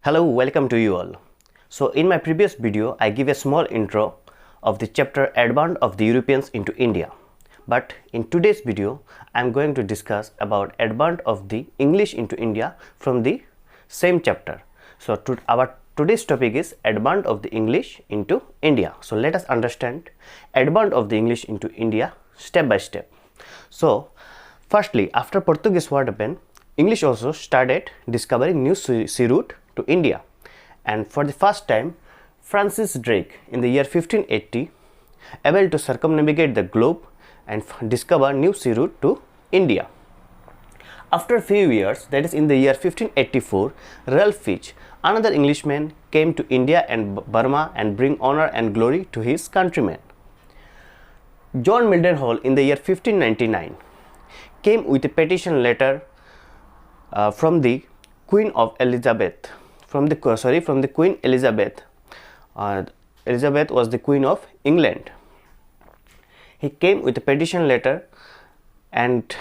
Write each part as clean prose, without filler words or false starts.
Hello, welcome to you all. So in my previous video, I give a small intro of the chapter Advent of the Europeans into India. But in today's video, I am going to discuss about Advent of the English into India from the same chapter. So our today's topic is Advent of the English into India. So let us understand Advent of the English into India step by step. So firstly, after Portuguese war happened, English also started discovering new sea route to India, and for the first time Francis Drake in the year 1580 able to circumnavigate the globe and discover new sea route to India. After a few years, that is in the year 1584, Ralph Fitch, another Englishman, came to India and Burma and bring honor and glory to his countrymen. John Mildenhall in the year 1599 came with a petition letter from the Queen Elizabeth. Elizabeth was the Queen of England. He came with a petition letter and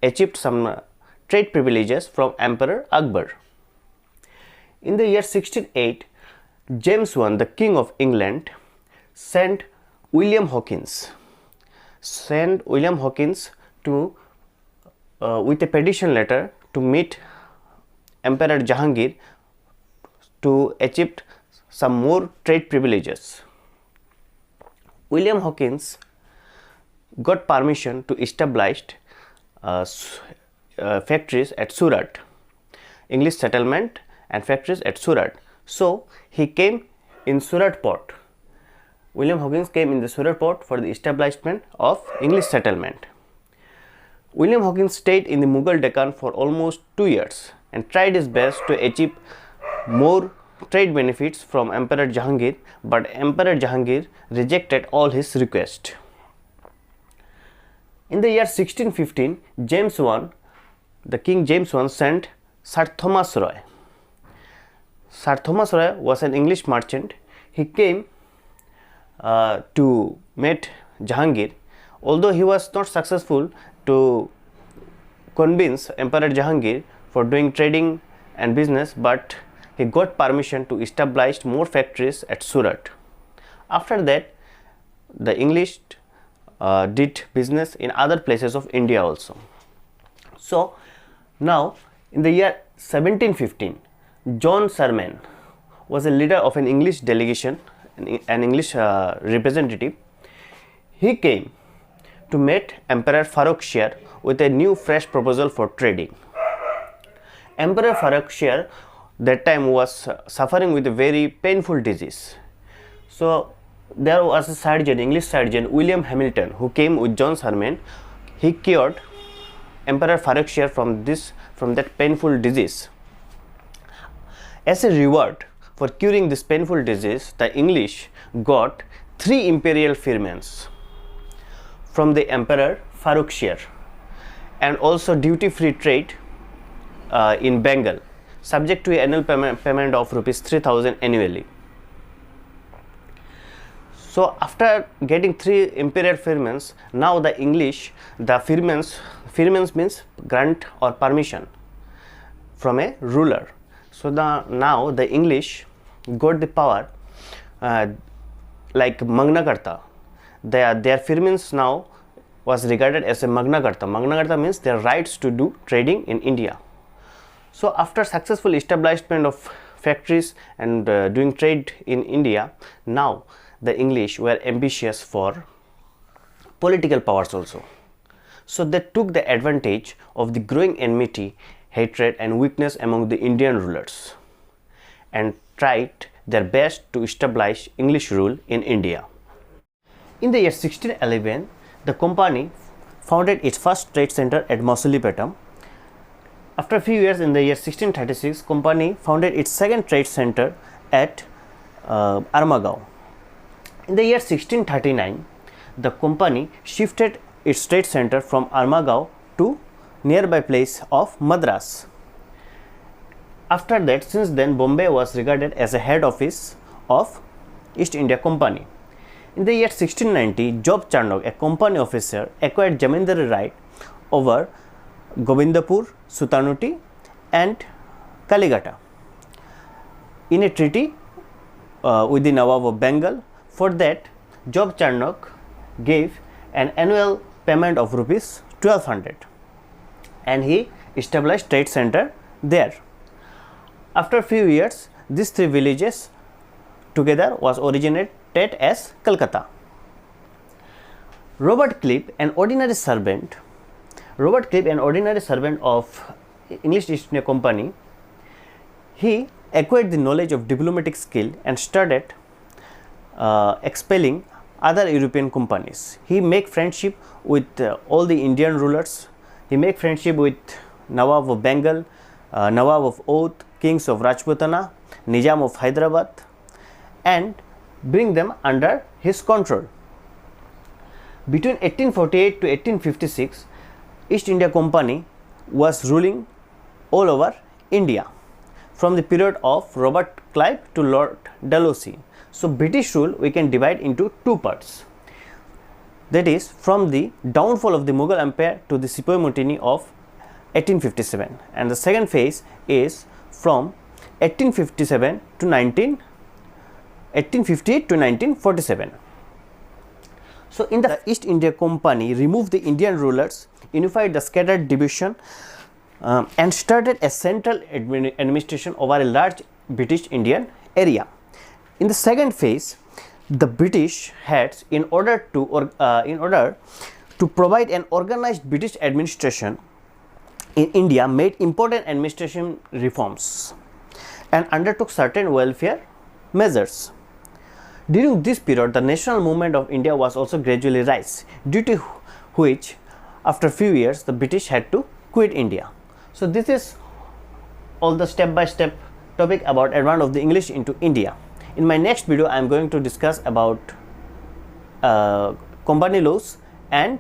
achieved some trade privileges from Emperor Akbar. In the year 1608, James I, the King of England, sent William Hawkins to with a petition letter to meet Emperor Jahangir to achieve some more trade privileges. William Hawkins got permission to establish factories at Surat, English settlement and factories at Surat. So he came in Surat port. William Hawkins came in the Surat port for the establishment of English settlement. William Hawkins stayed in the Mughal Deccan for almost 2 years and tried his best to achieve more trade benefits from Emperor Jahangir, but Emperor Jahangir rejected all his requests. In the year 1615, King James I sent Sir Thomas Roy. Sir Thomas Roy was an English merchant. He came to meet Jahangir. Although he was not successful to convince Emperor Jahangir for doing trading and business, but he got permission to establish more factories at Surat. After that, the English did business in other places of India also. So now in the year 1715, John Sherman was a leader of an English delegation, an English representative. He came to meet Emperor Farrokshire with a new fresh proposal for trading. Emperor Farrokshire that time was suffering with a very painful disease. So there was a surgeon, English surgeon William Hamilton, who came with John Sherman. He cured Emperor Farrokshire from that painful disease. As a reward for curing this painful disease, the English got 3 imperial firmans from the Emperor Farrokshire and also duty-free trade in Bengal, subject to an annual payment of rupees 3000 annually. So after getting 3 imperial firmans, now the English, the firmans means grant or permission from a ruler. So now the English got the power like Magna Carta. Their firmans now was regarded as a Magna Carta. Magna Carta means their rights to do trading in India. So after successful establishment of factories and doing trade in India, now the English were ambitious for political powers also. So they took the advantage of the growing enmity, hatred and weakness among the Indian rulers and tried their best to establish English rule in India. In the year 1611, the company founded its first trade center at Mausulipatam. After a few years, in the year 1636, company founded its second trade center at Armagao. In the year 1639, the company shifted its trade center from Armagao to nearby place of Madras. After that, since then, Bombay was regarded as a head office of East India Company. In the year 1690, Job Charnock, a company officer, acquired Jamindari right over Govindapur, Sutanuti and Kaligata. in a treaty with the Nawab of Bengal. For that, Job Charnock gave an annual payment of rupees 1200 and he established trade center there. After few years, these three villages together was originated as Calcutta. Robert Clive, an ordinary servant of English East India Company, he acquired the knowledge of diplomatic skill and started expelling other European companies. He made friendship with all the Indian rulers. He made friendship with Nawab of Bengal, Nawab of Oudh, kings of Rajputana, Nizam of Hyderabad, and bring them under his control. Between 1848 to 1856, East India Company was ruling all over India from the period of Robert Clive to Lord Dalhousie. So British rule we can divide into two parts, that is from the downfall of the Mughal Empire to the Sepoy Mutiny of 1857, and the second phase is from 1858 to 1947. So in the East India Company removed the Indian rulers, unified the scattered division and started a central administration over a large British Indian area. In the second phase, the British heads, in order to provide an organized British administration in India, made important administration reforms and undertook certain welfare measures. During this period, the national movement of India was also gradually rise, due to which after few years the British had to quit India. So this is all the step-by-step topic about advent of the English into India. In my next video, I am going to discuss about company laws and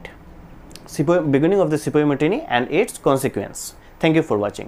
beginning of the Sepoy Mutiny and its consequence. Thank you for watching.